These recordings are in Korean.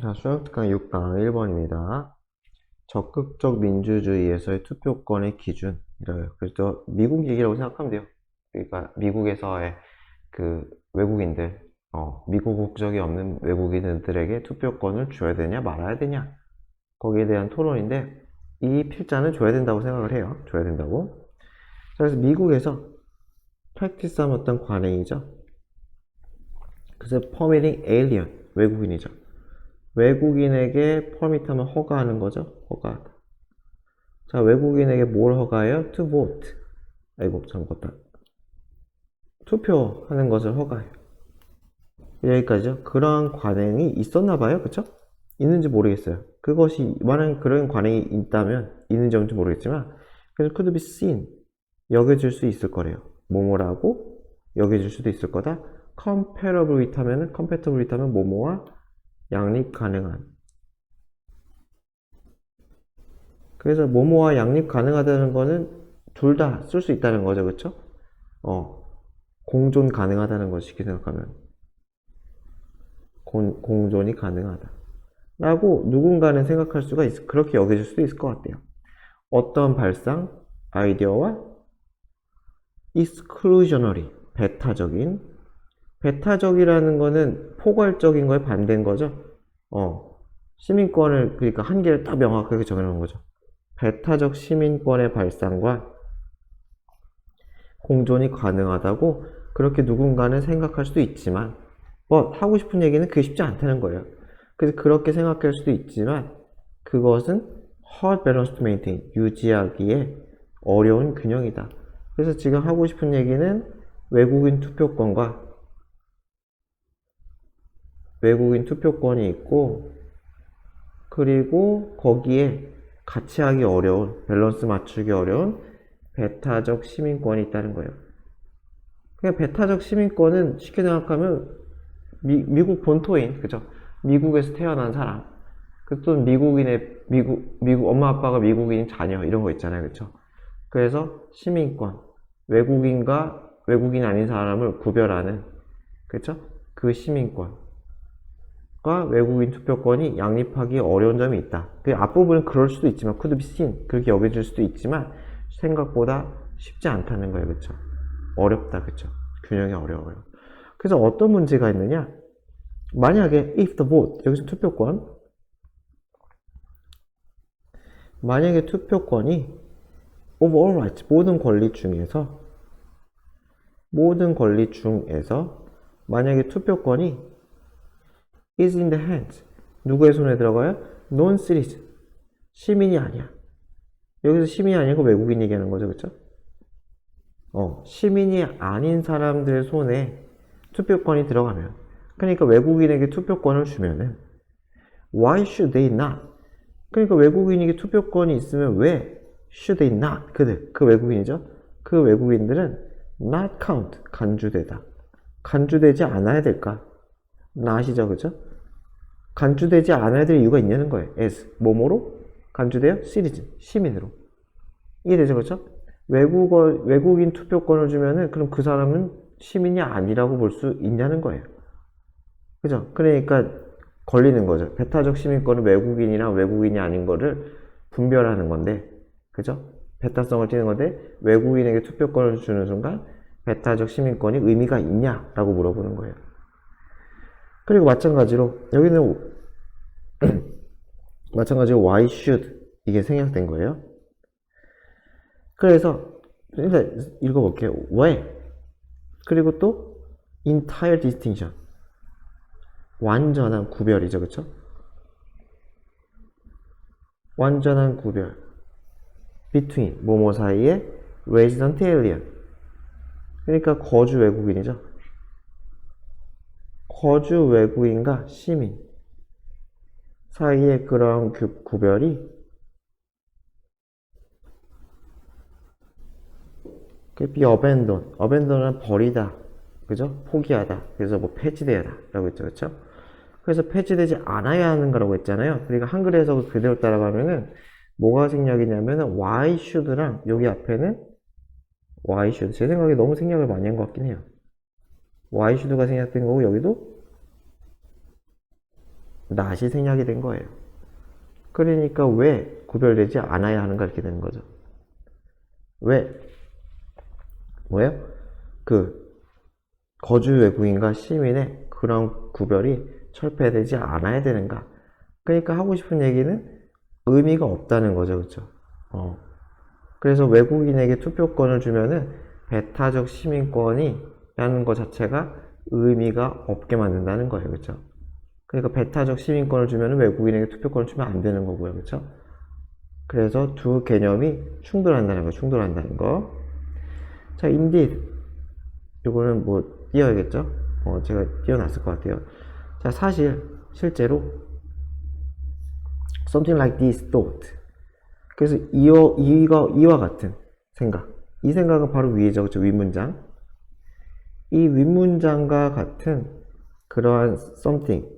자, 수학특강 6강 1번입니다. 적극적 민주주의에서의 투표권의 기준이래요. 그래서 미국 얘기라고 생각하면 돼요. 그러니까 미국에서의 그 외국인들, 미국 국적이 없는 외국인들에게 투표권을 줘야 되냐 말아야 되냐 거기에 대한 토론인데 이 필자는 줘야 된다고 생각을 해요. 줘야 된다고. 자, 그래서 미국에서 practice한 어떤 관행이죠. 그래서 permitting alien 외국인이죠. 외국인에게 퍼밋하면 허가하는 거죠. 허가. 자, 외국인에게 뭘 허가해요? To vote. 아이고, 잘못했다. 투표하는 것을 허가해요. 여기까지요. 그러한 관행이 있었나 봐요. 그쵸? 있는지 모르겠어요. 그것이, 만약 그런 관행이 있다면, 있는지 없는지 모르겠지만, 그래서 could be seen. 여겨질 수 있을 거래요. 뭐뭐라고 여겨질 수도 있을 거다. compatible with 하면 뭐뭐와 양립 가능한. 그래서 모모와 양립 가능하다는 거는 둘 다 쓸 수 있다는 거죠. 그쵸? 공존 가능하다는 것이 쉽게 생각하면 공존이 가능하다 라고 누군가는 생각할 수가 그렇게 여겨질 수도 있을 것 같아요. 어떤 발상, 아이디어와 exclusionary, 배타적이라는 거는 포괄적인 거에 반대인 거죠. 시민권을 그러니까 한계를 딱 명확하게 정해놓은 거죠. 배타적 시민권의 발상과 공존이 가능하다고 그렇게 누군가는 생각할 수도 있지만 하고 싶은 얘기는 그게 쉽지 않다는 거예요. 그래서 그렇게 생각할 수도 있지만 그것은 hard balance to maintain, 유지하기에 어려운 균형이다. 그래서 지금 하고 싶은 얘기는 외국인 투표권과 외국인 투표권이 있고 그리고 거기에 같이 하기 어려운, 밸런스 맞추기 어려운 배타적 시민권이 있다는 거예요. 그냥 배타적 시민권은 쉽게 생각하면 미국 본토인, 그죠? 미국에서 태어난 사람, 또는 미국 엄마 아빠가 미국인 자녀 이런 거 있잖아요, 그죠? 그래서 시민권, 외국인과 외국인 아닌 사람을 구별하는, 그죠? 그 시민권과 외국인 투표권이 양립하기 어려운 점이 있다. 그 앞부분은 그럴 수도 있지만, could be seen 그렇게 여겨질 수도 있지만 생각보다 쉽지 않다는 거예요, 그죠? 어렵다, 그쵸? 균형이 어려워요. 그래서 어떤 문제가 있느냐? 만약에 if the vote, 여기서 투표권, 만약에 투표권이 of all rights, 모든 권리 중에서 만약에 투표권이 is in the hands, 누구의 손에 들어가요? non-citizen, 시민이 아니야. 여기서 시민이 아니고 외국인 얘기하는 거죠, 그쵸? 시민이 아닌 사람들 손에 투표권이 들어가면, 그러니까 외국인에게 투표권을 주면은 why should they not? 그러니까 외국인에게 투표권이 있으면 왜 should they not? 그 외국인이죠. 그 외국인들은 not count, 간주되지 않아야 될까? not이죠, 그죠? 간주되지 않아야 될 이유가 있냐는 거예요. as 뭐뭐로 간주돼요? citizen, 시민으로. 이해되죠, 그죠? 외국인 투표권을 주면은 그럼 그 사람은 시민이 아니라고 볼 수 있냐는 거예요. 그죠? 그러니까 걸리는 거죠. 배타적 시민권은 외국인이랑 외국인이 아닌 거를 분별하는 건데, 그죠? 배타성을 띠는 건데, 외국인에게 투표권을 주는 순간, 배타적 시민권이 의미가 있냐라고 물어보는 거예요. 그리고 마찬가지로, 여기는, 마찬가지로 why should, 이게 생략된 거예요. 그래서, 일단 읽어볼게요. 왜? 그리고 또, entire distinction. 완전한 구별이죠, 그쵸? 완전한 구별. between, 뭐뭐 사이에 resident alien. 그러니까 거주 외국인이죠. 거주 외국인과 시민 사이의 그런 구별이 be abandon은 버리다, 그죠? 포기하다. 그래서 뭐 폐지되다라고 했죠, 그렇죠? 그래서 폐지되지 않아야 하는 거라고 했잖아요. 그러니까 한글에서 그대로 따라가면은 뭐가 생략이냐면은 why should랑 여기 앞에는 why should, 제 생각에 너무 생략을 많이 한 것 같긴 해요. why should가 생략된 거고 여기도 not이 생략이 된 거예요. 그러니까 왜 구별되지 않아야 하는가 이렇게 되는 거죠. 왜? 뭐예요? 그 거주 외국인과 시민의 그런 구별이 철폐되지 않아야 되는가? 그러니까 하고 싶은 얘기는 의미가 없다는 거죠, 그렇죠? 그래서 외국인에게 투표권을 주면은 배타적 시민권이 라는 것 자체가 의미가 없게 만든다는 거예요, 그렇죠? 그러니까 배타적 시민권을 주면은 외국인에게 투표권을 주면 안 되는 거고요, 그렇죠? 그래서 두 개념이 충돌한다는 거, 충돌한다는 거. 자, indeed. 이거는 뭐 띄어야겠죠? 제가 띄어놨을 것 같아요. 자, 사실 실제로 something like this thought. 그래서 이와 같은 생각. 이 생각은 바로 위에죠, 그렇죠? 윗문장. 이 윗문장과 같은 그러한 something,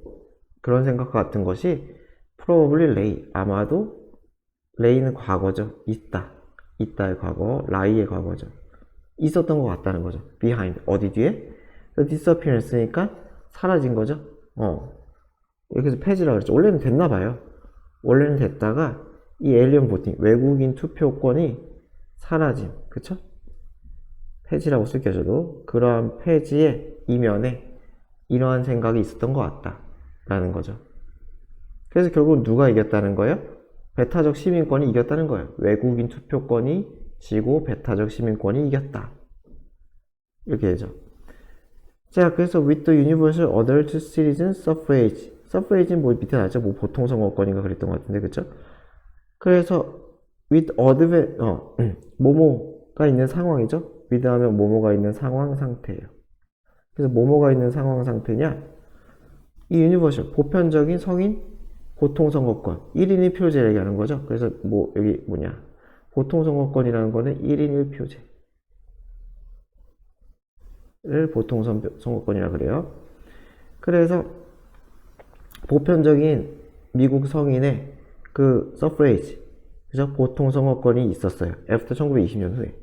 그런 생각과 같은 것이 probably lay, 아마도 lay는 과거죠. 있다의 과거, lie의 과거죠. 있었던 것 같다는 거죠. behind, 어디 뒤에? disappearance니까 사라진 거죠. 이렇게 해서 폐지라고 그랬죠. 원래는 됐나 봐요. 원래는 됐다가 이 alien voting, 외국인 투표권이 사라짐, 그쵸? 폐지라고 쓸겨져도 그러한 폐지의 이면에 이러한 생각이 있었던 것 같다 라는 거죠. 그래서 결국 누가 이겼다는 거예요? 배타적 시민권이 이겼다는 거예요. 외국인 투표권이 지고 배타적 시민권이 이겼다. 이렇게 되죠. 자, 그래서 with the universal adult citizen suffrage. suffrage는 뭐 밑에 나왔죠? 뭐 보통 선거권인가 그랬던 것 같은데, 그쵸? 그래서 with 뭐뭐가 있는 상황이죠? with 하면 뭐뭐가 있는 상황 상태예요. 그래서 뭐뭐가 있는 상황 상태냐? 이 universal, 보편적인 성인 보통선거권 1인 1표제를 얘기하는 거죠. 그래서 뭐 여기 뭐냐, 보통선거권이라는 거는 1인 1표제를 보통선거권이라 그래요. 그래서 보편적인 미국 성인의 그 suffrage, 그죠? 보통선거권이 있었어요. after 1920년 후에.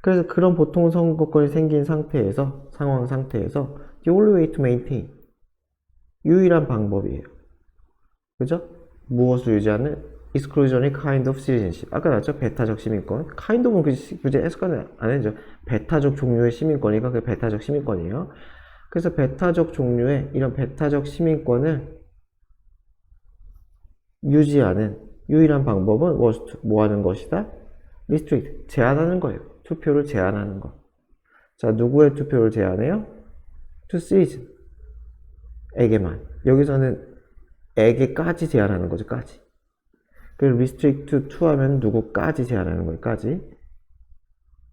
그래서 그런 보통선거권이 생긴 상태에서, 상황 상태에서 the only way to maintain, 유일한 방법이에요. 그죠? 무엇을 유지하는? exclusionary kind of citizenship. 아까 나왔죠? 배타적 시민권. kind of은 굳이 해석은 안 해죠. 배타적 종류의 시민권이니까 그게 배타적 시민권이에요. 그래서 배타적 종류의 이런 배타적 시민권을 유지하는 유일한 방법은 뭐 하는 것이다? restrict, 제한하는 거예요. 투표를 제한하는 것. 자, 누구의 투표를 제한해요? to citizen, 에게만. 여기서는 에게까지 제한하는 거죠, 까지. 그리고 restrict to 하면 누구까지 제한하는 거예요, 까지.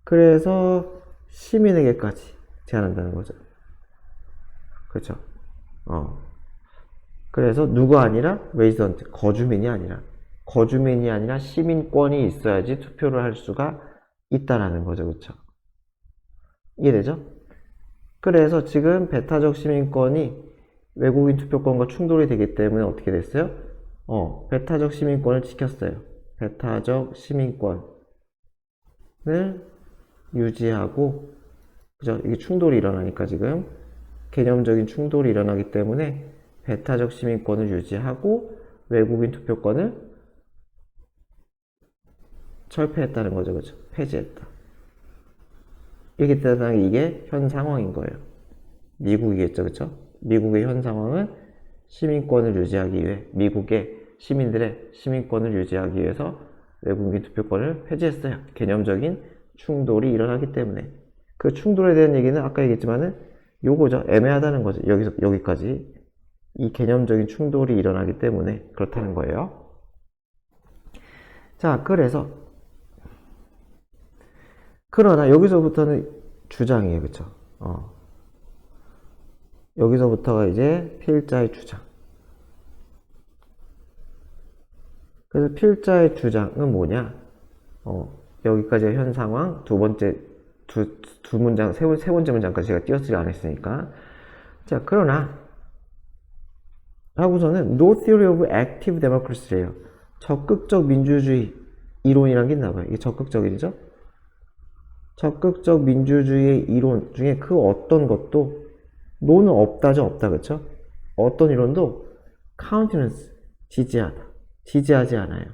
그래서 시민에게까지 제한한다는 거죠. 그렇죠? 그래서 누가 아니라 resident, 거주민이 아니라 시민권이 있어야지 투표를 할 수가 있다라는 거죠, 그렇죠? 이해되죠? 그래서 지금 배타적 시민권이 외국인 투표권과 충돌이 되기 때문에 어떻게 됐어요? 배타적 시민권을 지켰어요. 배타적 시민권을 유지하고, 그죠? 이게 충돌이 일어나니까 지금 개념적인 충돌이 일어나기 때문에 배타적 시민권을 유지하고 외국인 투표권을 철폐했다는 거죠, 그죠? 폐지했다. 이렇게 되면 이게 현 상황인 거예요. 미국이겠죠, 그쵸? 미국의 현 상황은 시민권을 유지하기 위해, 미국의 시민들의 시민권을 유지하기 위해서 외국인 투표권을 폐지했어요. 개념적인 충돌이 일어나기 때문에. 그 충돌에 대한 얘기는 아까 얘기했지만은 요거죠. 애매하다는 거죠. 여기까지. 이 개념적인 충돌이 일어나기 때문에 그렇다는 거예요. 자, 그러나 여기서부터는 주장이에요. 그쵸? 여기서부터가 이제 필자의 주장. 그래서 필자의 주장은 뭐냐? 여기까지가 현 상황, 두 문장, 세 번째 문장까지 제가 띄어쓰지 않았으니까. 자, 그러나, 하고서는 no theory of active democracy래요. 적극적 민주주의 이론이란 게 있나 봐요. 이게 적극적이죠? 적극적 민주주의의 이론 중에 그 어떤 것도 no는 없다죠, 없다, 그쵸? 어떤 이론도 countenance, 지지하지 않아요.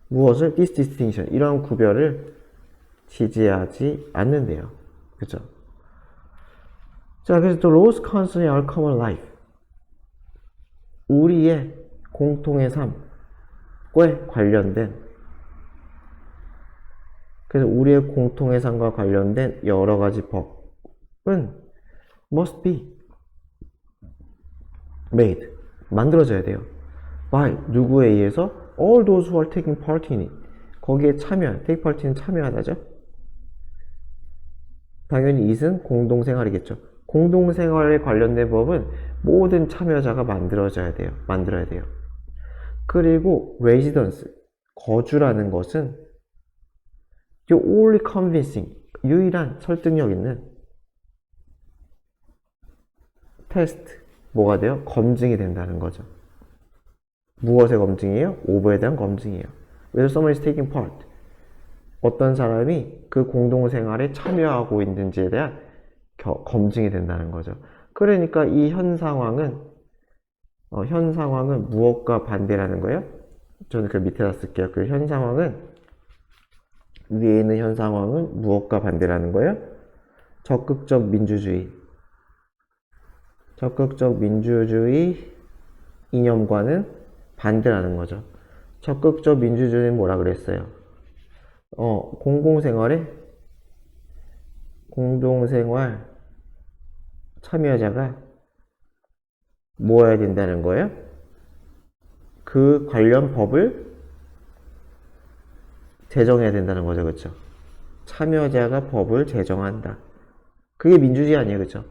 무엇을? this distinction, 이런 구별을 지지하지 않는데요. 그죠? 자, 그래서 또 Rose concern in our common life, 우리의 공통의 삶과 관련된, 그래서 우리의 공통의 삶과 관련된 여러 가지 법은 must be made, 만들어져야 돼요. by, 누구에 의해서? all those who are taking part in it, 거기에 take part는 참여하다죠. 당연히 it은 공동생활이겠죠. 공동생활에 관련된 법은 모든 참여자가 만들어야 돼요. 그리고 residence, 거주라는 것은 the only convincing, 유일한 설득력 있는 테스트, 뭐가 돼요? 검증이 된다는 거죠. 무엇의 검증이에요? 오버에 대한 검증이에요. Whether someone is taking part, 어떤 사람이 그 공동생활에 참여하고 있는지에 대한 검증이 된다는 거죠. 그러니까 이 현 상황은 무엇과 반대라는 거예요? 저는 그 밑에다 쓸게요. 그 현 상황은, 위에 있는 현 상황은 무엇과 반대라는 거예요? 적극적 민주주의 이념과는 반대라는 거죠. 적극적 민주주의는 뭐라 그랬어요? 공동생활 참여자가 뭐 해야 된다는 거예요? 그 관련 법을 제정해야 된다는 거죠. 그렇죠? 참여자가 법을 제정한다. 그게 민주주의 아니에요. 그렇죠?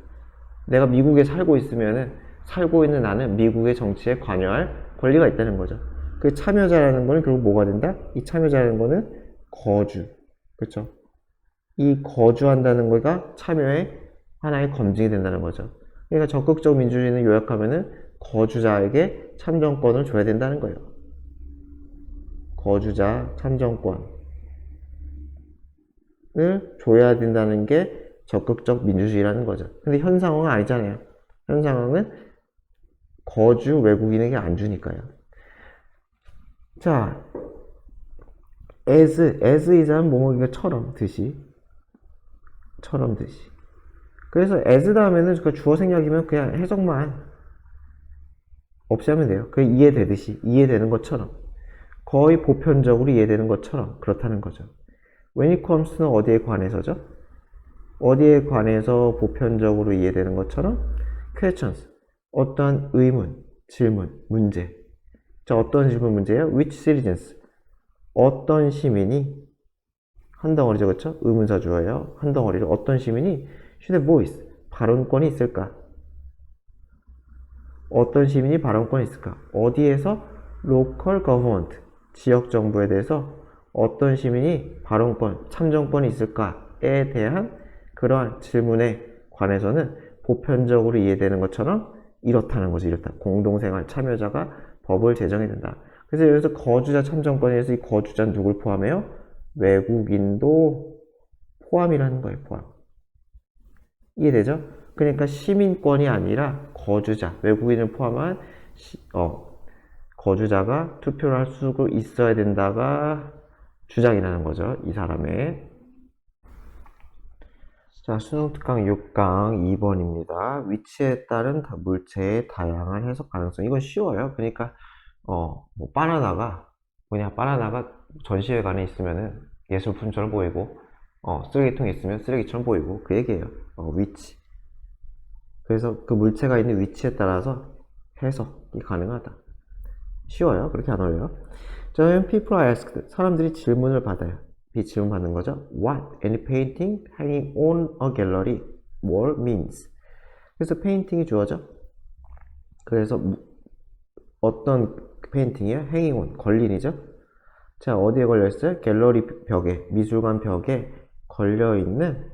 내가 미국에 살고 있는 나는 미국의 정치에 관여할 권리가 있다는 거죠. 그 참여자라는 거는 결국 뭐가 된다? 이 참여자라는 거는 거주. 그렇죠? 이 거주한다는 거가 참여의 하나의 검증이 된다는 거죠. 그러니까 적극적 민주주의는 요약하면은 거주자에게 참정권을 줘야 된다는 거예요. 거주자 참정권을 줘야 된다는 게 적극적 민주주의라는 거죠. 근데 현 상황은 아니잖아요. 현 상황은 거주 외국인에게 안 주니까요. 자, as is 하면 뭐뭐가 처럼 듯이. 그래서 as 다음에는 그 주어 생략이면 그냥 해석만 없이 하면 돼요. 그게 이해되는 것처럼, 거의 보편적으로 이해되는 것처럼 그렇다는 거죠. when it comes는 어디에 관해서죠? 어디에 관해서 보편적으로 이해되는 것처럼? questions, 어떠한 의문, 질문, 문제. 자, 어떤 질문, 문제예요? which citizens, 어떤 시민이, 한 덩어리죠, 그렇죠? 의문사 주어예요. 한 덩어리죠. 어떤 시민이 should have voice, 발언권이 있을까? 어떤 시민이 발언권이 있을까? 어디에서? local government, 지역 정부에 대해서 어떤 시민이 발언권, 참정권이 있을까에 대한 그러한 질문에 관해서는 보편적으로 이해되는 것처럼 이렇다는 거죠. 공동생활 참여자가 법을 제정해야 된다. 그래서 여기서 거주자 참정권에 대해서 이 거주자는 누굴 포함해요? 외국인도 포함이라는 거예요. 포함. 이해되죠? 그러니까 시민권이 아니라 거주자, 외국인을 포함한 거주자가 투표를 할 수 있어야 된다가 주장이라는 거죠. 이 사람의. 자, 수능 특강 6강 2번입니다. 위치에 따른 물체의 다양한 해석 가능성. 이건 쉬워요. 그러니까 뭐 바나나가 전시회관에 있으면은 예술품처럼 보이고, 쓰레기통에 있으면 쓰레기처럼 보이고, 그 얘기예요. 위치. 그래서 그 물체가 있는 위치에 따라서 해석이 가능하다. 쉬워요. 그렇게 안 어려워요. 자, when people are asked, 사람들이 질문을 받아요. 이 질문 받는 거죠. What any painting hanging on a gallery wall means. 그래서 페인팅이 주어져. 그래서 어떤 페인팅이에요? hanging on, 걸린이죠. 자, 어디에 걸려있어요? 갤러리 벽에, 미술관 벽에 걸려있는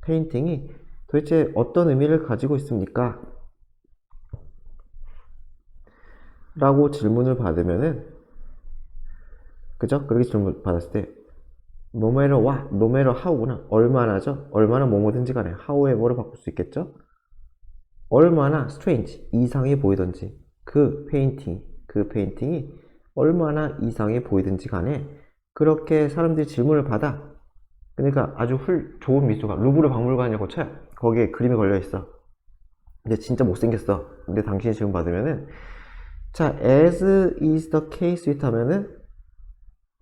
페인팅이 도대체 어떤 의미를 가지고 있습니까? 라고 질문을 받으면은, 그죠? 그렇게 질문 받았을 때 no matter what, no matter how구나. 얼마나죠? 얼마나 뭐뭐든지 간에 how에 뭐를 바꿀 수 있겠죠? 얼마나 strange, 이상해 보이던지 그 페인팅이 얼마나 이상해 보이든지 간에 그렇게 사람들이 질문을 받아. 그러니까 아주 좋은 미술관, 루브르 박물관이라고 쳐요. 거기에 그림이 걸려있어. 근데 진짜 못생겼어. 근데 당신이 질문 받으면은 자, as is the case with 하면은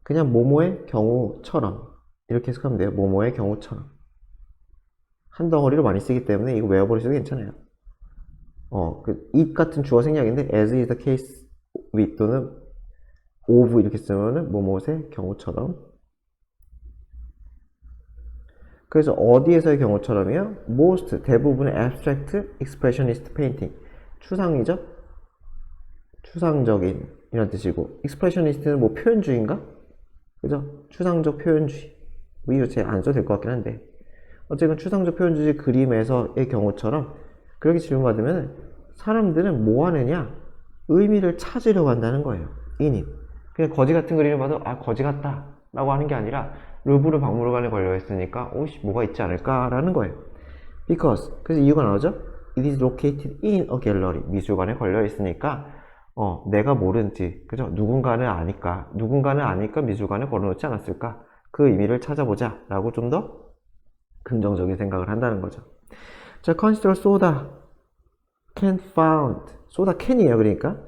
그냥 뭐뭐의 경우처럼 이렇게 해석하면 돼요. 뭐뭐의 경우처럼. 한 덩어리로 많이 쓰기 때문에 이거 외워버리셔도 괜찮아요. it 같은 주어 생략인데 as is the case with 또는 of 이렇게 쓰면은 뭐뭐의 경우처럼. 그래서 어디에서의 경우처럼이요? most 대부분의 abstract expressionist painting 추상이죠? 추상적인 이런 뜻이고 expressionist는 뭐 표현주의인가? 그죠? 추상적 표현주의 뭐 이거 제 안 써도 될 것 같긴 한데 어쨌든 추상적 표현주의 그림에서의 경우처럼 그렇게 질문받으면 사람들은 뭐 하느냐? 의미를 찾으려고 한다는 거예요. 인입. 그냥 거지 같은 그림을 봐도 아 거지 같다 라고 하는 게 아니라 루브르 박물관에 걸려있으니까 오씨 뭐가 있지 않을까라는 거예요. Because 그래서 이유가 나오죠. It is located in a gallery 미술관에 걸려있으니까 내가 모른지 그죠? 누군가는 아니까 미술관에 걸어놓지 않았을까 그 의미를 찾아보자 라고 좀 더 긍정적인 생각을 한다는 거죠. 자, consider soda can found soda can이에요. 그러니까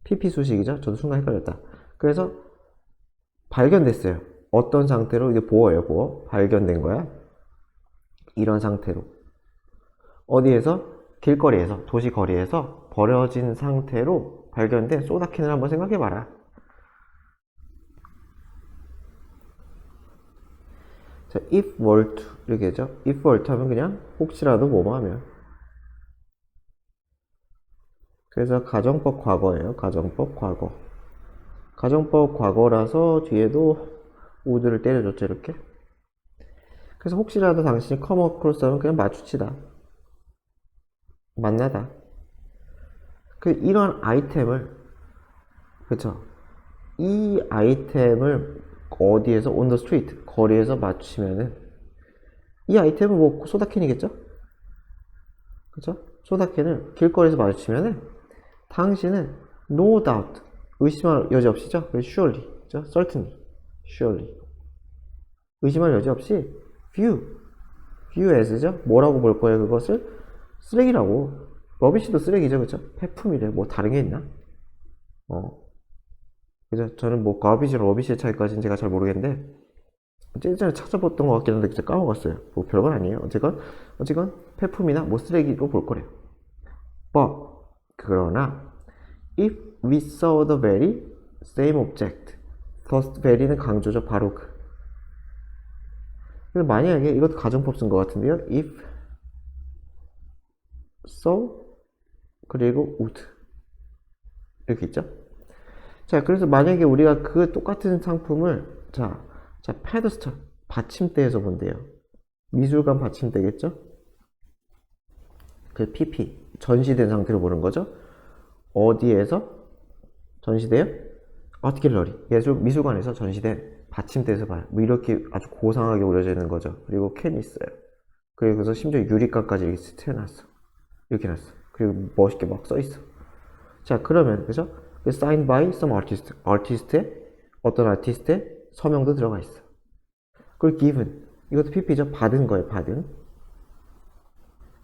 PP 수식이죠. 저도 순간 헷갈렸다. 그래서 발견됐어요. 어떤 상태로? 이게 보어예요. 보어. 발견된 거야. 이런 상태로 어디에서? 길거리에서 도시거리에서 버려진 상태로 발견된 소다캔을 한번 생각해봐라. 자, if were to 이렇게 되죠. if were to 하면 그냥 혹시라도 뭐뭐 하면. 그래서 가정법 과거예요. 가정법 과거. 가정법 과거라서 뒤에도 would를 때려줬죠. 이렇게. 그래서 혹시라도 당신이 come across 하면 그냥 마주치다. 만나다. 이런 아이템을 그쵸? 이 아이템을 어디에서 on the street 거리에서 맞추면은 이 아이템은 뭐 소다캔이겠죠? 그쵸? 소다캔을 길거리에서 마주치면은 당신은 no doubt 의심할 여지 없이죠? surely 그죠? certainly surely 의심할 여지 없이 view as죠? 뭐라고 볼 거예요? 그것을 쓰레기라고. 러비쉬도 쓰레기죠, 그쵸? 폐품이래. 뭐 다른 게 있나? 그죠? 저는 뭐 가비지랑 러비쉬의 차이까지는 제가 잘 모르겠는데 예전에 찾아봤던 것 같긴 한데 진짜 까먹었어요. 뭐 별건 아니에요. 어쨌건 폐품이나 뭐 쓰레기로 볼 거래요. But 그러나 if we saw the very same object, the very는 강조죠. 바로 그. 그래서 만약에 이것도 가정법 쓴 것 같은데요. if so 그리고 would 이렇게 있죠. 자, 그래서 만약에 우리가 그 똑같은 상품을 자 페더스털 받침대에서 본대요. 미술관 받침대겠죠. 그 PP 전시된 상태로 보는 거죠. 어디에서 전시돼요? 아트 갤러리 미술관에서 전시된 받침대에서 봐요. 뭐 이렇게 아주 고상하게 오려져 있는 거죠. 그리고 캔이 있어요. 그래서 심지어 유리가까지 이렇게 스쳐놨어. 이렇게 놨어. 그리고 멋있게 막 써있어. 자, 그러면 그죠? signed by some artist 어떤 아티스트의 서명도 들어가 있어. 그리고 given 이것도 PP죠. 받은 거예요. 받은.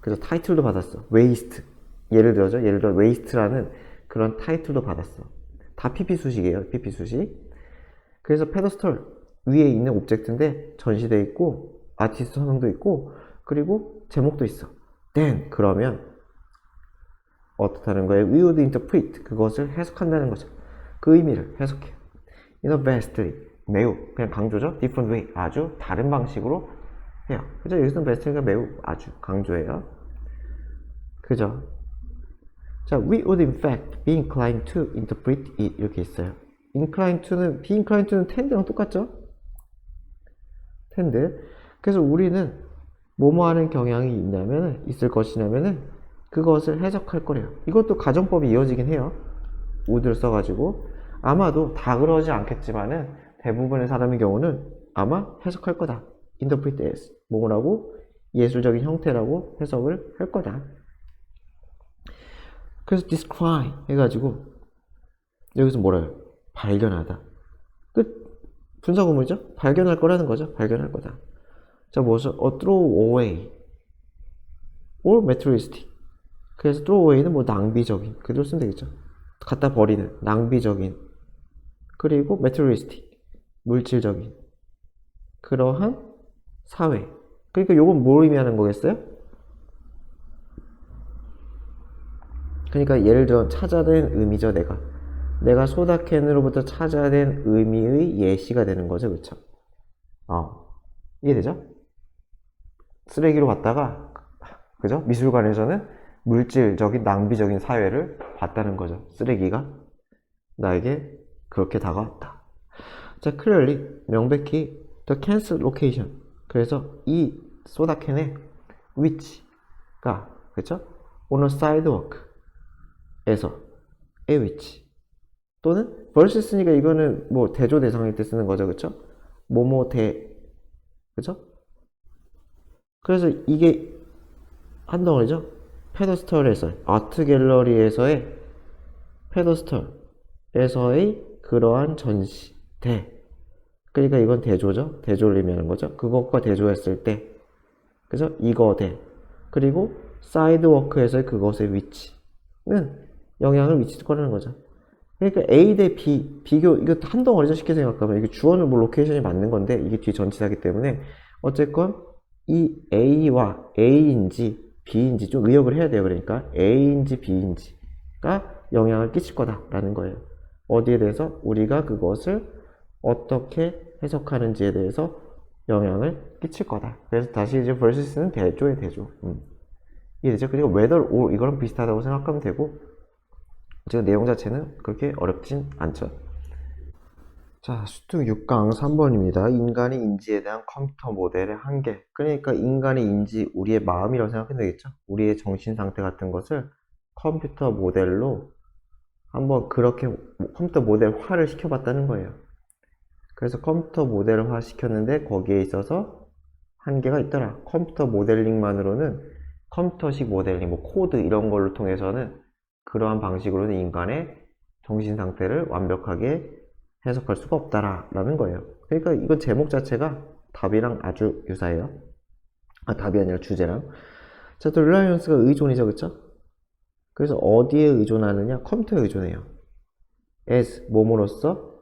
그래서 타이틀도 받았어. waste 예를 들어 waste라는 그런 타이틀도 받았어. 다 PP 수식이에요. PP 수식. 그래서 페더스털 위에 있는 오브젝트인데 전시돼 있고 아티스트 서명도 있고 그리고 제목도 있어. then 그러면 어떻다는 거예요? We would interpret 그것을 해석한다는 거죠. 그 의미를 해석해요. In a vastly 매우 그냥 강조죠. different way 아주 다른 방식으로 해요. 그죠? 여기서는 vastly가 매우 아주 강조해요. 그죠? 자, we would in fact be inclined to interpret it 이렇게 있어요. inclined to는 be inclined to는 tend랑 똑같죠? tend. 그래서 우리는 뭐뭐 하는 경향이 있을 것이냐면은 그것을 해석할 거래요. 이것도 가정법이 이어지긴 해요. would를 써가지고 아마도 다 그러지 않겠지만은 대부분의 사람의 경우는 아마 해석할 거다. interpret as 뭐라고 예술적인 형태라고 해석을 할 거다. 그래서 descry 해가지고 여기서 뭐래요? 발견하다. 끝. 분사구문이죠? 발견할 거라는 거죠. 발견할 거다. 자, 무엇을? throw away or materialistic. 그래서 throw away는 뭐 낭비적인. 그대로 쓰면 되겠죠. 갖다 버리는, 낭비적인. 그리고 materialistic, 물질적인. 그러한 사회. 그러니까 요건 뭘 의미하는 거겠어요? 그러니까 예를 들어 찾아낸 의미죠, 내가 소다캔으로부터 찾아낸 의미의 예시가 되는 거죠, 그쵸? 이해되죠? 쓰레기로 봤다가, 그죠? 미술관에서는 물질적인, 낭비적인 사회를 봤다는 거죠. 쓰레기가 나에게 그렇게 다가왔다. 자, clearly, 명백히 the can's location. 그래서 이 소다캔의 위치가, 그쵸? on a sidewalk에서의 위치. 또는 벌써 쓰니까 이거는 뭐 대조 대상일 때 쓰는 거죠, 그쵸? 뭐뭐 대, 그쵸? 그래서 이게 한 덩어리죠. 페더스털에서 아트 갤러리에서의 페더스털에서의 그러한 전시 대. 그러니까 이건 대조죠. 대조를 의미하는 거죠. 그것과 대조했을 때, 그죠? 이거 대. 그리고 사이드워크에서의 그것의 위치는 영향을 미칠 거라는 거죠. 그러니까 A 대 B 비교, 이거 한 덩어리죠. 쉽게 생각하면 이게 주어는 뭐 로케이션이 맞는 건데 이게 뒤에 전치사기 때문에 어쨌건 이 A와 A인지 B인지 좀 의역을 해야 돼요. 그러니까 A인지 B인지가 영향을 끼칠 거다라는 거예요. 어디에 대해서? 우리가 그것을 어떻게 해석하는지에 대해서 영향을 끼칠 거다. 그래서 다시 이제 versus는 대조의 대조. 이해되죠? 그리고 whether or 이거랑 비슷하다고 생각하면 되고 지금 내용 자체는 그렇게 어렵진 않죠. 자, 수특 6강 3번입니다. 인간의 인지에 대한 컴퓨터 모델의 한계. 그러니까 인간의 인지, 우리의 마음이라고 생각하면 되겠죠. 우리의 정신 상태 같은 것을 컴퓨터 모델로 한번 그렇게 컴퓨터 모델화를 시켜봤다는 거예요. 그래서 컴퓨터 모델화 시켰는데 거기에 있어서 한계가 있더라. 컴퓨터 모델링만으로는 컴퓨터식 모델링, 뭐 코드 이런 걸로 통해서는 그러한 방식으로는 인간의 정신 상태를 완벽하게 해석할 수가 없다라는 거예요. 그러니까 이거 제목 자체가 답이랑 아주 유사해요. 답이 아니라 주제랑. 자, 또 릴라이언스가 의존이죠, 그쵸? 그래서 어디에 의존하느냐? 컴퓨터에 의존해요. as 뭐뭐로서,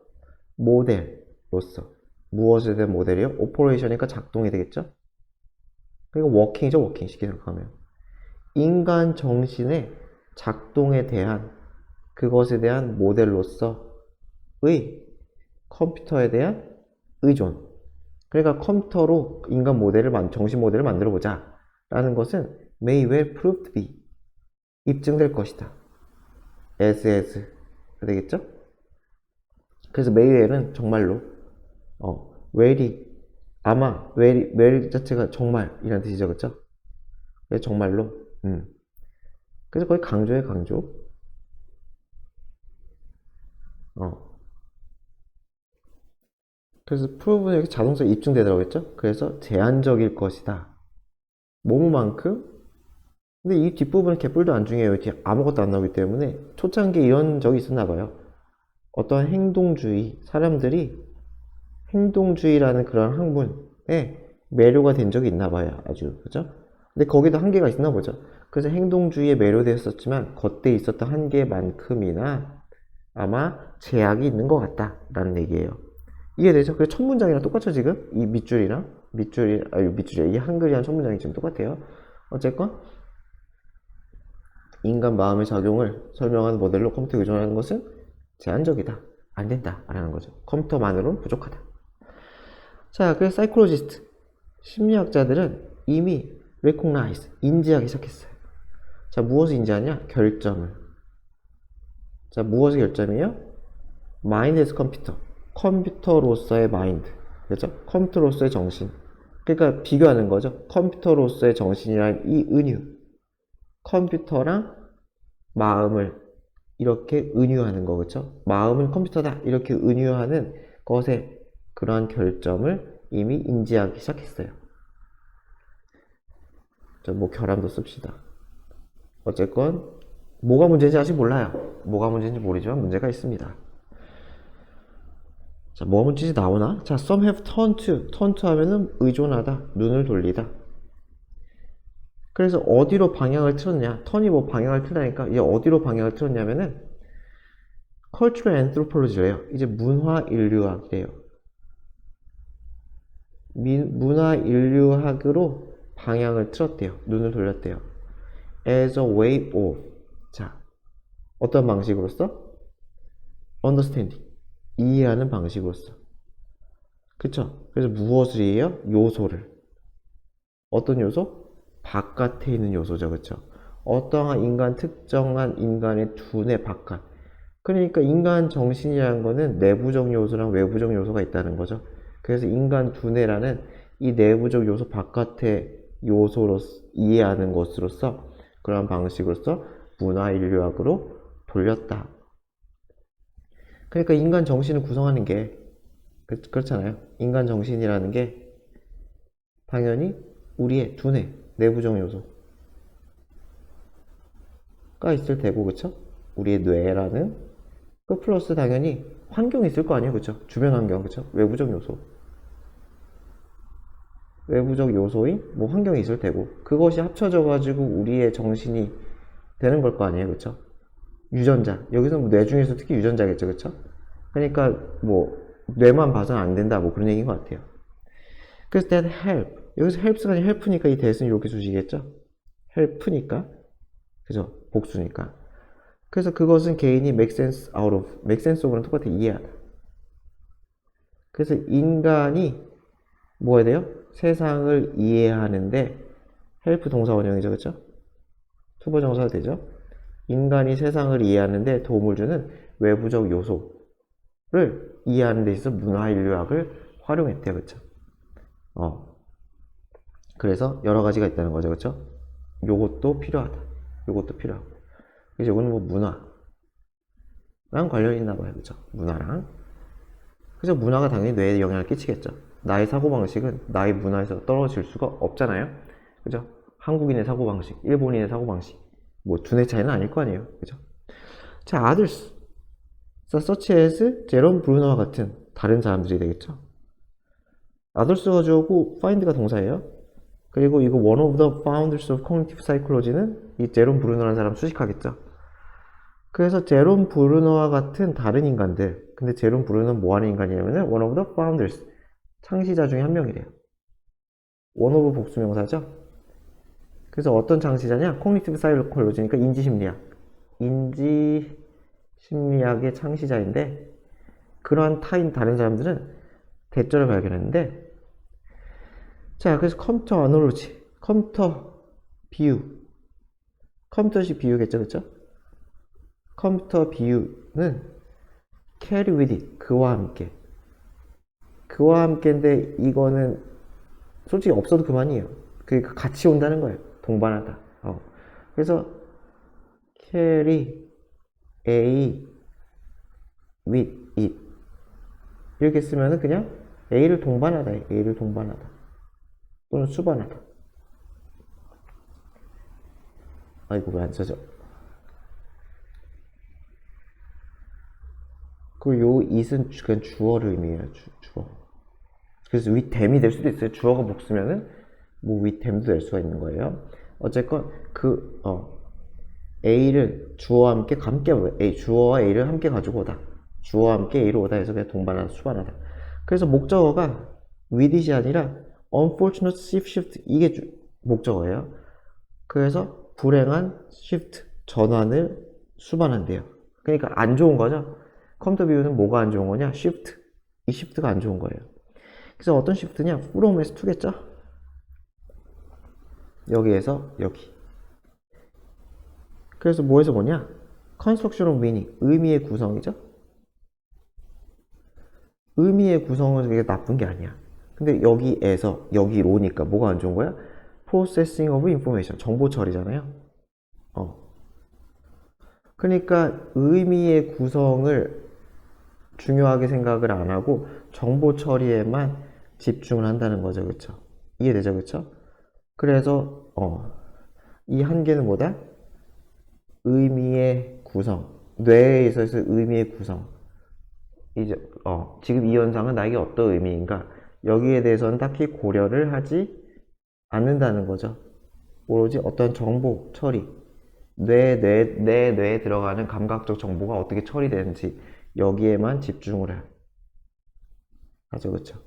모델로서. 무엇에 대한 모델이요? 오퍼레이션이니까 작동이 되겠죠? 그러니까 워킹이죠, 워킹. 쉽게 생각하면. 인간 정신의 작동에 대한 그것에 대한 모델로서의 컴퓨터에 대한 의존. 그러니까 컴퓨터로 인간 모델을, 정신 모델을 만들어 보자 라는 것은 may well prove to be 입증될 것이다. as 되겠죠? 그래서 may well은 정말로 well이 아마 well 자체가 정말이라는 뜻이죠, 그쵸? 그래서 정말로 그래서 거의 강조에 강조. 그래서 프로브는 이렇게 자동적으로 입증되더라고요. 했죠? 그래서 제한적일 것이다. 뭐뭐만큼? 근데 이 뒷부분은 개뿔도 안 중요해요. 뒤에 아무것도 안 나오기 때문에 초창기에 이런 적이 있었나 봐요. 어떠한 행동주의, 사람들이 행동주의라는 그런 학문에 매료가 된 적이 있나 봐요. 아주, 그죠? 근데 거기도 한계가 있나 보죠. 그래서 행동주의에 매료되었었지만 그때 있었던 한계만큼이나 아마 제약이 있는 것 같다라는 얘기예요. 이해되죠? 그래서 첫 문장이랑 똑같죠, 지금? 이 밑줄이 한글이랑 첫 문장이 지금 똑같아요. 어쨌건, 인간 마음의 작용을 설명하는 모델로 컴퓨터에 의존하는 것은 제한적이다. 안 된다. 라는 거죠. 컴퓨터만으로는 부족하다. 자, 그래서 사이콜로지스트, 심리학자들은 이미 recognize, 인지하기 시작했어요. 자, 무엇을 인지하냐? 결점을. 자, 무엇의 결점이에요? mind as computer. 컴퓨터로서의 마인드, 그렇죠? 컴퓨터로서의 정신. 그러니까 비교하는 거죠. 컴퓨터로서의 정신이란 이 은유, 컴퓨터랑 마음을 이렇게 은유하는 거, 그렇죠? 마음은 컴퓨터다 이렇게 은유하는 것의 그러한 결점을 이미 인지하기 시작했어요. 뭐 결함도 씁시다. 어쨌건 뭐가 문제인지 아직 몰라요. 뭐가 문제인지 모르지만 문제가 있습니다. 자, 뭐가 문제인지 나오나? 자, some have turn to 하면은 의존하다, 눈을 돌리다. 그래서 어디로 방향을 틀었냐? 턴이 뭐 방향을 틀다니까 이제 어디로 방향을 틀었냐면은 cultural anthropology래요. 이제 문화 인류학이래요. 문화 인류학으로 방향을 틀었대요. 눈을 돌렸대요. as a way of. 자, 어떤 방식으로서? understanding. 이해하는 방식으로서. 그쵸? 그래서 무엇을 이해해요? 요소를. 어떤 요소? 바깥에 있는 요소죠. 그쵸? 어떠한 인간, 특정한 인간의 두뇌 바깥. 그러니까 인간 정신이라는 거는 내부적 요소랑 외부적 요소가 있다는 거죠. 그래서 인간 두뇌라는 이 내부적 요소 바깥의 요소로 이해하는 것으로서 그런 방식으로서 문화 인류학으로 돌렸다. 그러니까 인간 정신을 구성하는 게 그렇잖아요. 인간 정신이라는 게 당연히 우리의 두뇌, 내부적 요소가 있을 테고, 그쵸? 우리의 뇌라는 그 플러스 당연히 환경이 있을 거 아니에요, 그쵸? 주변 환경, 그쵸? 외부적 요소. 외부적 요소인 뭐 환경이 있을 테고, 그것이 합쳐져 가지고 우리의 정신이 되는 걸 거 아니에요, 그쵸? 유전자. 여기서 뭐 뇌 중에서 특히 유전자겠죠, 그쵸? 그러니까 뭐 뇌만 봐서는 안 된다, 뭐 그런 얘기인 것 같아요. 그래서 that help. 여기서 helps가 아니라 help니까 이 that은 이렇게 주시겠죠? help니까. 그죠? 복수니까. 그래서 그것은 개인이 make sense out of, make sense of랑 똑같아, 이해하다. 그래서 인간이 뭐 해야 돼요? 세상을 이해하는데 help 동사 원형이죠, 그쵸? 투보 정사가 되죠? 인간이 세상을 이해하는데 도움을 주는 외부적 요소를 이해하는 데 있어서 문화인류학을 활용했대요, 그쵸? 그래서 여러 가지가 있다는 거죠, 그쵸? 요것도 필요하다. 요것도 필요하고. 그래서 이거는 뭐 문화랑 관련이 있나 봐요, 그쵸? 문화랑. 그래서 문화가 당연히 뇌에 영향을 끼치겠죠. 나의 사고방식은 나의 문화에서 떨어질 수가 없잖아요. 그죠? 한국인의 사고방식, 일본인의 사고방식, 뭐 두뇌 차이는 아닐 거 아니에요. 그죠? 자, others. such as 제롬 브루너와 같은 다른 사람들이 되겠죠. others가 가져오고 find가 동사예요. 그리고 이거 one of the founders of cognitive psychology는 이 제롬 브루너라는 사람 수식하겠죠. 그래서 제롬 브루너와 같은 다른 인간들. 근데 제롬 브루너는 뭐 하는 인간이냐면은 one of the founders. 창시자 중에 한 명이래요. one of 복수명사죠. 그래서 어떤 창시자냐? cognitive psychology니까 인지심리학. 인지심리학의 창시자인데 그러한 타인 다른 사람들은 대절을 발견했는데 자, 그래서 컴퓨터 어널로지, 컴퓨터 비유, 컴퓨터식 비유겠죠, 그쵸? 컴퓨터 비유는 carry with it, 그와 함께. 그와 함께인데 이거는 솔직히 없어도 그만이에요. 그러니까 같이 온다는 거예요. 동반하다. 그래서 carry A with it 이렇게 쓰면은 그냥 A를 동반하다, A를 동반하다. 또는 수반하다. 아이고 왜 안 써져? 그 요 it은 그냥 주어를 의미해요. 주어. 그래서 with them이 될 수도 있어요. 주어가 복수면은 뭐 with them도 될 수가 있는 거예요. 어쨌건 A를 주어와 함께 주어와 A를 함께 가지고 오다. 주어와 함께 A를 오다 해서 그냥 동반하다, 수반하다. 그래서 목적어가 with it이 아니라 unfortunate shift 이게 목적어예요. 그래서 불행한 shift 전환을 수반한대요. 그러니까 안 좋은 거죠. 컴퓨터 비유는 뭐가 안 좋은 거냐? shift. 이 shift가 안 좋은 거예요. 그래서 어떤 shift냐? from에서 to겠죠. 여기에서 여기. 그래서 뭐에서 뭐냐? construction of meaning. 의미의 구성이죠. 의미의 구성은 그게 나쁜 게 아니야. 근데 여기에서 여기로니까 뭐가 안 좋은 거야? processing of information. 정보 처리잖아요. 그러니까 의미의 구성을 중요하게 생각을 안 하고 정보 처리에만 집중을 한다는 거죠. 그쵸? 이해되죠? 그쵸? 그래서 이 한계는 뭐다? 의미의 구성, 뇌에 있어서 의미의 구성. 이제 지금 이 현상은 나에게 어떤 의미인가? 여기에 대해서는 딱히 고려를 하지 않는다는 거죠. 오로지 어떤 정보 처리, 내 뇌에 들어가는 감각적 정보가 어떻게 처리되는지 여기에만 집중을 하죠, 그렇죠?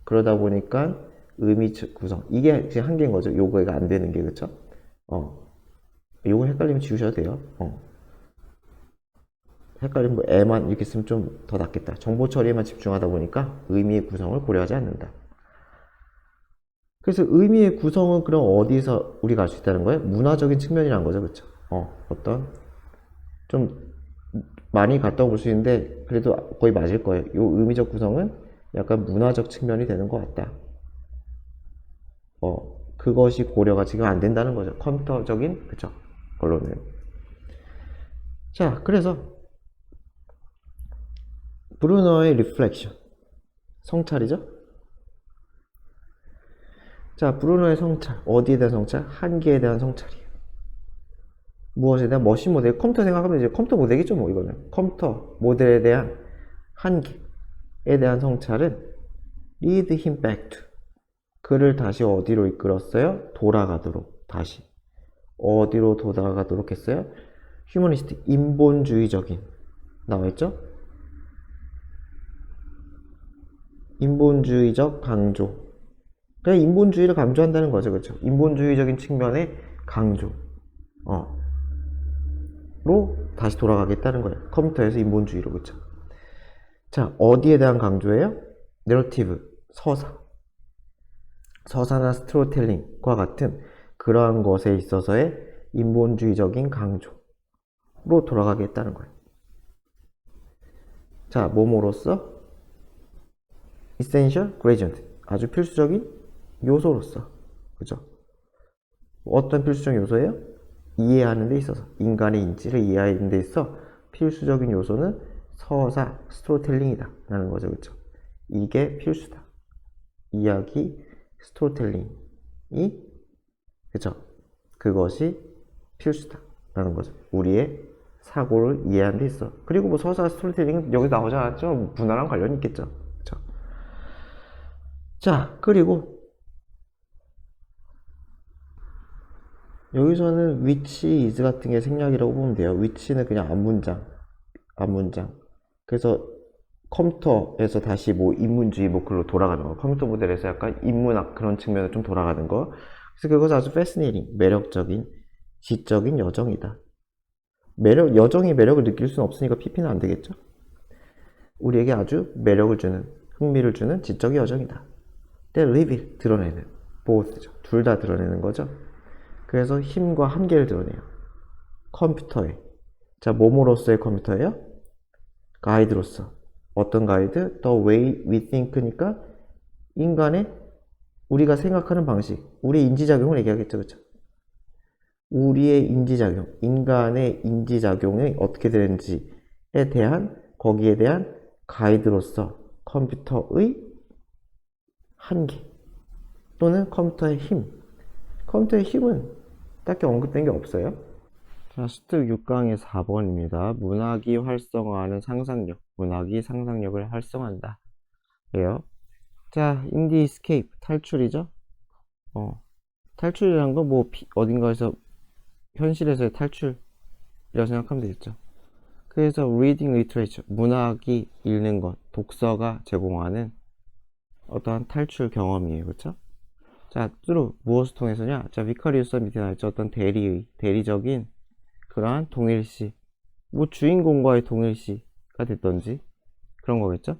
그러다 보니까 의미 구성 이게 지금 한계인 거죠. 요거가 안 되는 게 그렇죠? 요거 헷갈리면 지우셔도 돼요. 헷갈리면 뭐 애만 이렇게 쓰면 좀 더 낫겠다. 정보 처리에만 집중하다 보니까 의미의 구성을 고려하지 않는다. 그래서 의미의 구성은 그럼 어디서 우리가 알 수 있다는 거예요? 문화적인 측면이란 거죠, 그렇죠? 어떤 좀 많이 갔다 볼 수 있는데 그래도 거의 맞을 거예요. 요 의미적 구성은 약간 문화적 측면이 되는 것 같다. 그것이 고려가 지금 안 된다는 거죠. 컴퓨터적인 그쵸? 걸로는. 자, 그래서 브루너의 리플렉션 성찰이죠. 자, 브루너의 성찰 어디에 대한 성찰? 한계에 대한 성찰이에요. 무엇에 대한 머신 모델, 컴퓨터 생각하면 이제 컴퓨터 모델이겠죠, 뭐 이거는. 컴퓨터 모델에 대한 한계에 대한 성찰은 lead him back to 그를 다시 어디로 이끌었어요? 돌아가도록 다시 어디로 돌아가도록 했어요? 휴머니스틱 인본주의적인 나와있죠? 인본주의적 강조. 그냥 인본주의를 강조한다는 거죠, 그렇죠? 인본주의적인 측면의 강조. 로 다시 돌아가겠다는 거예요. 컴퓨터에서 인본주의로, 그렇죠? 자, 어디에 대한 강조예요? 내러티브, 서사나 스토리텔링과 같은 그러한 것에 있어서의 인본주의적인 강조로 돌아가겠다는 거예요. 자, 뭐뭐로서? essential gradient, 아주 필수적인 요소로서, 그죠? 어떤 필수적인 요소예요? 이해하는 데 있어서, 인간의 인지를 이해하는 데 있어 필수적인 요소는 서사, 스토리텔링이다 라는 거죠, 그죠? 이게 필수다. 이야기, 스토리텔링이, 그죠? 그것이 필수다 라는 거죠. 우리의 사고를 이해하는 데 있어. 그리고 뭐 서사, 스토리텔링은 여기 나오지 않았죠? 문화랑 관련이 있겠죠, 그죠? 자, 그리고 여기서는 which is 같은 게 생략이라고 보면 돼요. which는 그냥 앞문장. 그래서 컴퓨터에서 다시 뭐 인문주의 뭐 글로 돌아가는 거. 컴퓨터 모델에서 약간 인문학 그런 측면으로 좀 돌아가는 거. 그래서 그것은 아주 fascinating, 매력적인, 지적인 여정이다. 여정이 매력을 느낄 수는 없으니까 PP는 안 되겠죠? 우리에게 아주 매력을 주는, 흥미를 주는 지적인 여정이다. They reveal, 드러내는, both죠. 둘 다 드러내는 거죠. 그래서 힘과 한계를 드러내요. 컴퓨터에. 자, 뭐뭐로서의 컴퓨터예요? 가이드로서. 어떤 가이드? The way we think니까 인간의 우리가 생각하는 방식, 우리의 인지작용을 얘기하겠죠, 그렇죠? 우리의 인지작용, 인간의 인지작용이 어떻게 되는지에 대한 거기에 대한 가이드로서 컴퓨터의 한계 또는 컴퓨터의 힘. 컴퓨터의 힘은 딱히 언급된 게 없어요. 자, 수특 6강의 4번입니다. 문학이 활성화하는 상상력. 문학이 상상력을 활성화한다. 예요. 자, 인디 스케이프 탈출이죠. 탈출이라는 건 뭐 어딘가에서 현실에서의 탈출이라고 생각하면 되겠죠. 그래서 reading literature, 문학이 읽는 것, 독서가 제공하는 어떠한 탈출 경험이에요. 그렇죠? 자, 주로 무엇을 통해서냐? 자, 비카리우스와 밑에 나있죠. 어떤 대리적인 그러한 동일시, 뭐 주인공과의 동일시가 됐던지 그런 거겠죠.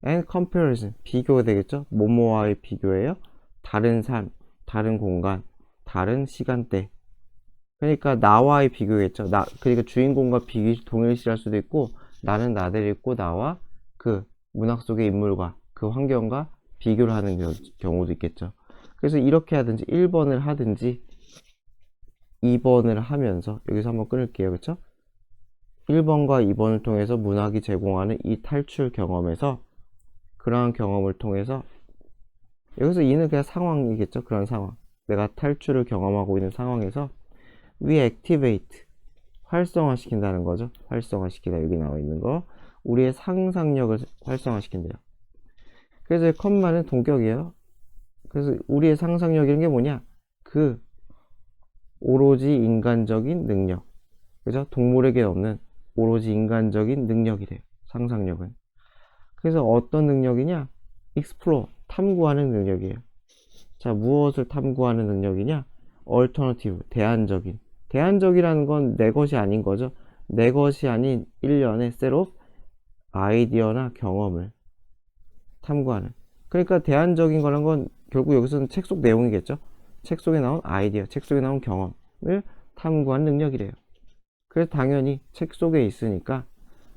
and comparison, 비교가 되겠죠. 뭐뭐와의 비교예요. 다른 삶, 다른 공간, 다른 시간대. 그러니까 나와의 비교겠죠. 그러니까 주인공과 동일시할 수도 있고, 나는 나대로 있고 나와 그 문학 속의 인물과 그 환경과 비교를 하는 경우도 있겠죠. 그래서 이렇게 하든지 1번을 하든지 2번을 하면서 여기서 한번 끊을게요. 그렇죠? 1번과 2번을 통해서 문학이 제공하는 이 탈출 경험에서 그러한 경험을 통해서 여기서 이는 그냥 상황이겠죠. 그런 상황. 내가 탈출을 경험하고 있는 상황에서 we activate 활성화시킨다는 거죠. 활성화시키다, 여기 나와 있는 거. 우리의 상상력을 활성화시킨대요. 그래서 이 컴마는 동격이에요. 그래서 우리의 상상력이라는 게 뭐냐? 그 오로지 인간적인 능력. 그죠? 동물에게 없는 오로지 인간적인 능력이래요. 상상력은. 그래서 어떤 능력이냐? explore, 탐구하는 능력이에요. 자, 무엇을 탐구하는 능력이냐? alternative, 대안적인. 대안적이라는 건 내 것이 아닌 거죠. 내 것이 아닌 일련의 set of 아이디어나 경험을 탐구하는. 그러니까 대안적인 거란 건 결국 여기서는 책 속 내용이겠죠. 책 속에 나온 아이디어, 책 속에 나온 경험을 탐구하는 능력이래요. 그래서 당연히 책 속에 있으니까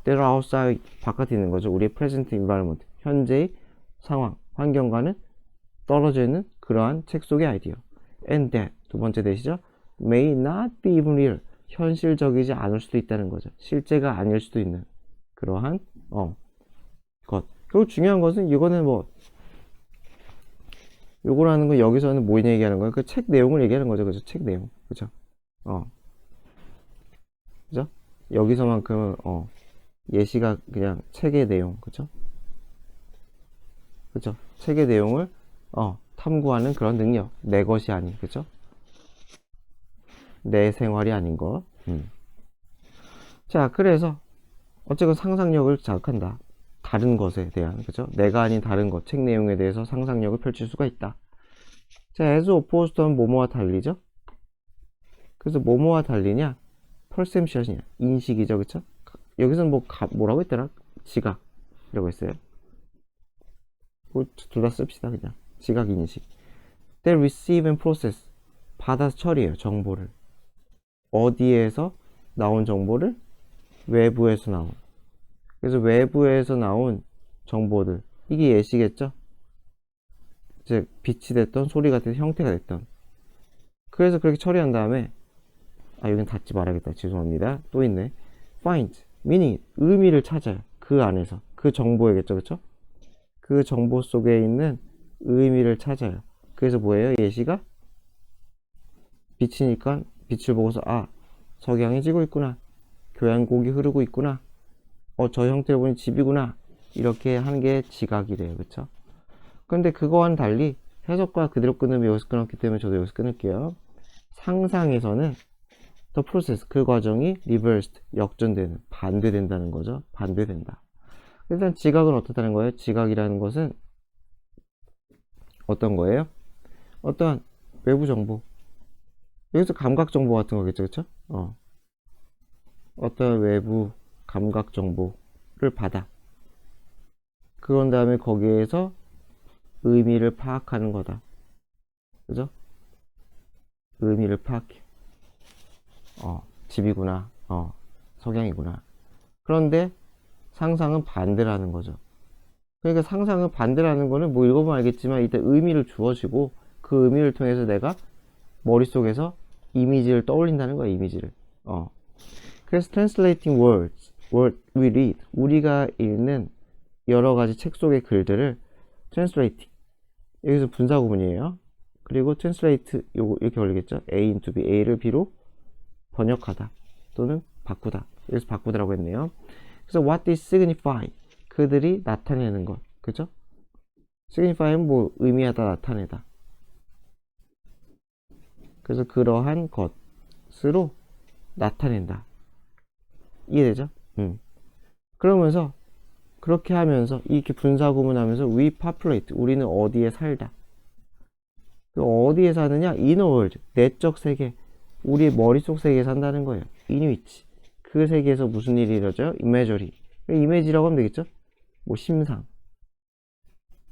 they're outside, 바깥에 있는 거죠. 우리의 present environment, 현재의 상황, 환경과는 떨어져 있는 그러한 책 속의 아이디어. And that, 두 번째 대시죠. may not be even real, 현실적이지 않을 수도 있다는 거죠. 실제가 아닐 수도 있는 그러한 것. 그리고 중요한 것은 이거는 뭐 요거라는 건 여기서는 뭐 얘기하는 거예요? 그 책 내용을 얘기하는 거죠. 그죠? 책 내용. 그죠? 그죠? 여기서만큼은 예시가 그냥 책의 내용. 그죠? 그죠? 책의 내용을 탐구하는 그런 능력. 내 것이 아닌. 그죠? 내 생활이 아닌 것. 자, 그래서 어쨌건 상상력을 자극한다. 다른 것에 대한, 그죠? 내가 아닌 다른 것, 책 내용에 대해서 상상력을 펼칠 수가 있다. 자, as opposed to 하면 뭐뭐와 달리죠? 그래서 뭐뭐와 달리냐? perception이냐? 인식이죠, 그쵸? 여기서는 뭐라고 했더라? 지각이라고 했어요. 둘 다 씁시다, 그냥. 지각, 인식. They receive and process. 받아서 처리해요, 정보를. 어디에서 나온 정보를? 외부에서 나온. 그래서 외부에서 나온 정보들, 이게 예시겠죠? 이제 빛이 됐던, 소리가 됐던, 형태가 됐던. 그래서 그렇게 처리한 다음에 여긴 닫지 말아야겠다. 죄송합니다. 또 있네. find, meaning, 의미를 찾아요. 그 안에서. 그 정보이겠죠, 그쵸? 그 정보 속에 있는 의미를 찾아요. 그래서 뭐예요? 예시가? 빛이니까 빛을 보고서 석양이 지고 있구나. 교양곡이 흐르고 있구나. 저 형태를 보니 집이구나. 이렇게 하는 게 지각이래요. 그쵸? 근데 그거와는 달리 해석과 그대로 끊으면 여기서 끊었기 때문에 저도 여기서 끊을게요. 상상에서는 the process, 그 과정이 reversed, 역전되는, 반대된다는 거죠. 반대된다. 일단 지각은 어떻다는 거예요? 지각이라는 것은 어떤 거예요? 어떠한 외부 정보. 여기서 감각 정보 같은 거겠죠. 그쵸? 어떤 외부 감각 정보를 받아. 그런 다음에 거기에서 의미를 파악하는 거다. 그죠? 의미를 파악해. 집이구나. 석양이구나. 그런데 상상은 반대라는 거죠. 그러니까 상상은 반대라는 거는 뭐 읽어보면 알겠지만 일단 의미를 주어지고 그 의미를 통해서 내가 머릿속에서 이미지를 떠올린다는 거야, 이미지를. 그래서 translating words, what we read, 우리가 읽는 여러 가지 책 속의 글들을 translate, 여기서 분사 구문이에요. 그리고 translate, 요거 이렇게 올리겠죠. A into B, A를 B로 번역하다 또는 바꾸다. 여기서 바꾸다라고 했네요. 그래서 what they signify, 그들이 나타내는 것, 그죠? signify는 뭐 의미하다, 나타내다. 그래서 그러한 것으로 나타낸다. 이해되죠? 그러면서 그렇게 하면서 이렇게 분사 구문하면서 we populate, 우리는 어디에 살다. 어디에 사느냐? inner world, 내적 세계, 우리의 머릿속 세계에 산다는 거예요. in which, 그 세계에서 무슨 일이 일어져요? imagery, 이미지라고 하면 되겠죠? 뭐 심상,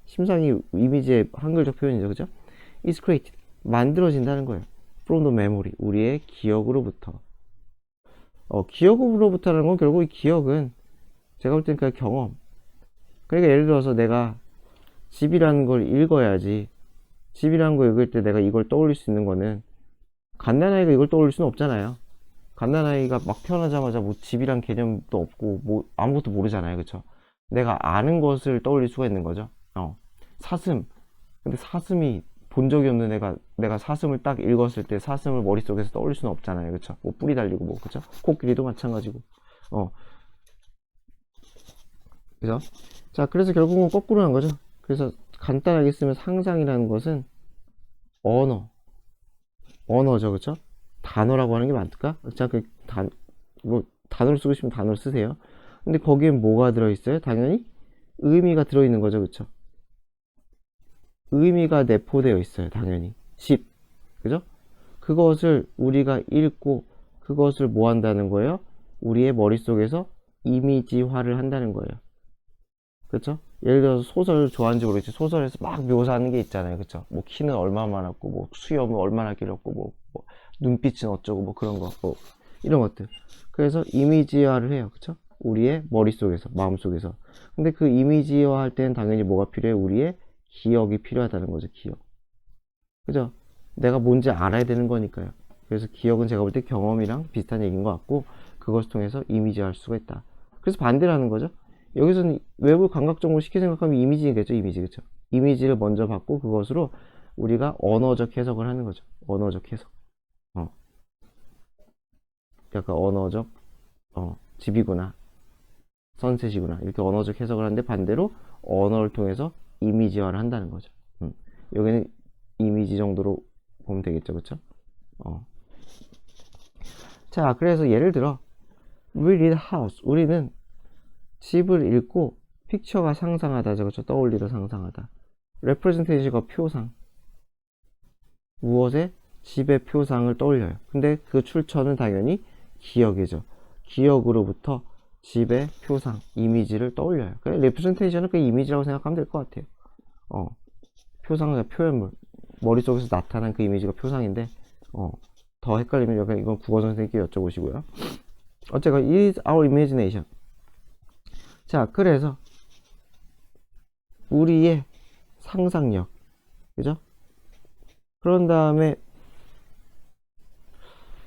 심상이 이미지의 한글적 표현이죠, 그죠? is created, 만들어진다는 거예요. from the memory, 우리의 기억으로부터. 기억으로부터라는 건 결국 이 기억은 제가 볼 땐 그 경험. 그러니까 예를 들어서 내가 집이라는 걸 읽어야지, 집이라는 거 읽을 때 내가 이걸 떠올릴 수 있는 거는 갓난아이가 이걸 떠올릴 수는 없잖아요. 갓난아이가 막 태어나자마자 뭐 집이란 개념도 없고 뭐 아무것도 모르잖아요, 그쵸? 내가 아는 것을 떠올릴 수가 있는 거죠. 사슴. 근데 사슴이 본 적이 없는 애가 내가 사슴을 딱 읽었을 때 사슴을 머릿속에서 떠올릴 수는 없잖아요. 그쵸? 뭐 뿌리 달리고 뭐 그쵸? 코끼리도 마찬가지고. 그죠? 자, 그래서 결국은 거꾸로 한 거죠. 그래서 간단하게 쓰면 상상이라는 것은 언어죠. 그쵸? 단어라고 하는 게 맞을까? 자, 뭐 단어를 쓰고 싶으면 단어를 쓰세요. 근데 거기에 뭐가 들어있어요? 당연히 의미가 들어있는 거죠. 그쵸? 의미가 내포되어 있어요. 당연히 10, 그죠? 그것을 우리가 읽고 그것을 뭐 한다는 거예요? 우리의 머릿속에서 이미지화를 한다는 거예요. 그쵸? 예를 들어서 소설 좋아하는지 모르겠지. 소설에서 막 묘사하는 게 있잖아요. 그쵸? 뭐 키는 얼마나 많았고 뭐 수염은 얼마나 길었고 뭐 눈빛은 어쩌고 뭐 그런 거 뭐 이런 것들. 그래서 이미지화를 해요. 그쵸? 우리의 머릿속에서 마음속에서. 근데 그 이미지화 할 때는 당연히 뭐가 필요해? 우리의 기억이 필요하다는 거죠. 기억. 그죠? 내가 뭔지 알아야 되는 거니까요. 그래서 기억은 제가 볼 때 경험이랑 비슷한 얘기인 것 같고 그것을 통해서 이미지화할 수가 있다. 그래서 반대라는 거죠. 여기서는 외부 감각적으로 쉽게 생각하면 이미지겠죠. 이미지. 그쵸? 이미지를 먼저 받고 그것으로 우리가 언어적 해석을 하는 거죠. 언어적 해석. 약간 언어적 집이구나, 선셋이구나 이렇게 언어적 해석을 하는데 반대로 언어를 통해서 이미지화를 한다는 거죠. 여기는 이미지 정도로 보면 되겠죠. 그쵸? 자, 그래서 예를 들어 We read house. 우리는 집을 읽고 픽처가 상상하다. 그렇죠? 떠올리다, 상상하다. representation가 표상. 무엇의? 집의 표상을 떠올려요. 근데 그 출처는 당연히 기억이죠. 기억으로부터 집의 표상, 이미지를 떠올려요. 그래, representation은 그 이미지라고 생각하면 될 것 같아요. 표상은 표현물. 머릿속에서 나타난 그 이미지가 표상인데, 더 헷갈리면 여기 이건 국어 선생님께 여쭤보시고요. 어쨌건 it is our imagination. 자, 그래서 우리의 상상력, 그죠? 그런 다음에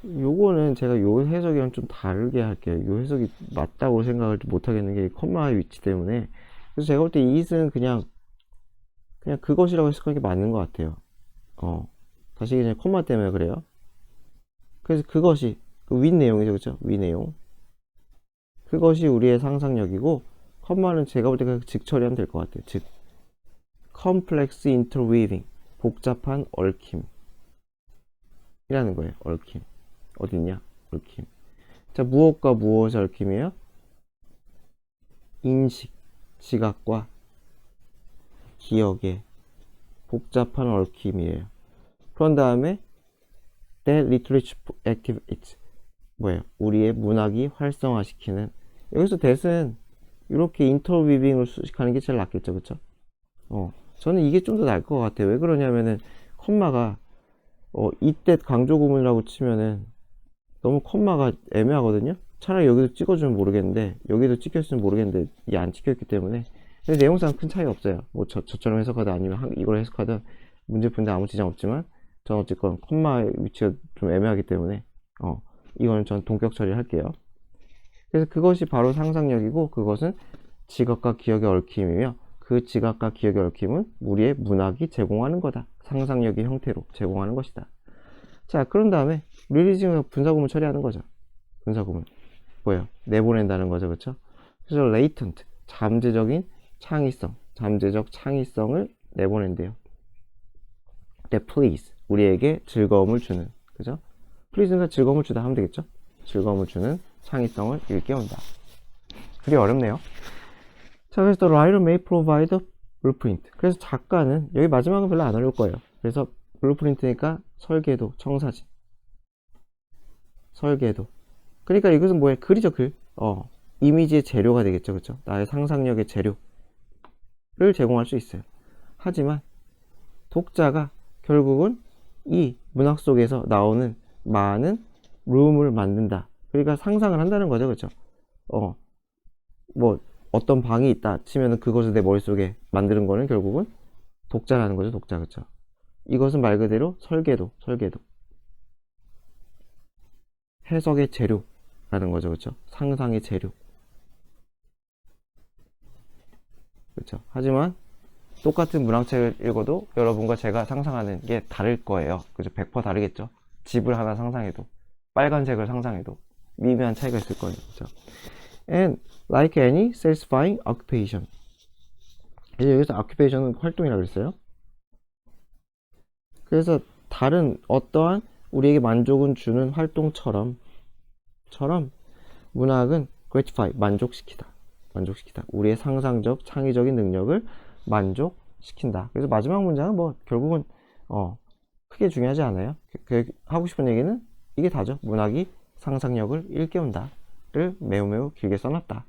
요거는 제가 요 해석이랑 좀 다르게 할게요. 요 해석이 맞다고 생각을 못 하겠는 게 컴마의 위치 때문에. 그래서 제가 볼 때 it은 그냥 그것이라고 해석하는 게 맞는 것 같아요. 다시 그냥 컴마 때문에 그래요. 그래서 그것이 그 윗 내용이죠, 그죠? 윗 내용. 그것이 우리의 상상력이고 컴마는 제가 볼 때 그냥 즉 처리하면 될 것 같아요. 즉 complex interweaving, 복잡한 얽힘 이라는 거예요. 얽힘 어딨냐? 얽힘. 자, 무엇과 무엇의 얽힘이에요? 인식, 지각과 기억의 복잡한 얽힘이에요. 그런 다음에 that literature activates, 뭐예요? 우리의 문학이 활성화시키는. 여기서 that은 이렇게 인터위빙을 수식하는 게 제일 낫겠죠, 그쵸? 저는 이게 좀 더 나을 것 같아요. 왜 그러냐면은 컴마가 이때 강조 구문이라고 치면은 너무 컴마가 애매하거든요. 차라리 여기도 찍어주면 모르겠는데 여기도 찍혔으면 모르겠는데 이게 안 찍혔기 때문에. 근데 내용상 큰 차이 없어요. 뭐 저처럼 해석하든 아니면 이걸 해석하든 문제 푸는데 아무 지장 없지만 전 어쨌건 컴마의 위치가 좀 애매하기 때문에 이거는 전 동격 처리를 할게요. 그래서 그것이 바로 상상력이고 그것은 지각과 기억의 얽힘이며 그 지각과 기억의 얽힘은 우리의 문학이 제공하는 거다. 상상력의 형태로 제공하는 것이다. 자, 그런 다음에 리리징은 분사구문 처리하는 거죠. 분사구문 뭐예요? 내보낸다는 거죠. 그쵸? 그래서 latent, 잠재적인 창의성, 잠재적 창의성을 내보낸대요. that please, 우리에게 즐거움을 주는, 그죠? please가 즐거움을 주다 하면 되겠죠? 즐거움을 주는 창의성을 일깨운다. 그게 어렵네요. 자, 그래서 the writer may provide a blueprint. 그래서 작가는 여기 마지막은 별로 안 어려울 거예요. 그래서 blueprint니까 설계도, 청사진, 설계도. 그러니까 이것은 뭐예요? 글이죠, 글. 이미지의 재료가 되겠죠, 그쵸? 나의 상상력의 재료를 제공할 수 있어요. 하지만 독자가 결국은 이 문학 속에서 나오는 많은 룸을 만든다. 그러니까 상상을 한다는 거죠, 그쵸? 뭐 어떤 방이 있다 치면은 그것을 내 머릿속에 만드는 거는 결국은 독자라는 거죠, 독자. 그쵸? 이것은 말 그대로 설계도 해석의 재료라는 거죠, 그쵸? 상상의 재료. 그쵸? 하지만 똑같은 문학책을 읽어도 여러분과 제가 상상하는 게 다를 거예요. 그죠? 100% 다르겠죠? 집을 하나 상상해도, 빨간색을 상상해도 미묘한 차이가 있을 거예요. 그죠? And like any satisfying occupation. 이제 여기서 occupation은 활동이라고 했어요. 그래서 다른 어떠한 우리에게 만족을 주는 활동처럼 문학은 gratify, 만족시키다. 우리의 상상적, 창의적인 능력을 만족시킨다. 그래서 마지막 문장은 뭐 결국은 크게 중요하지 않아요. 하고 싶은 얘기는 이게 다죠. 문학이 상상력을 일깨운다를 매우 길게 써놨다.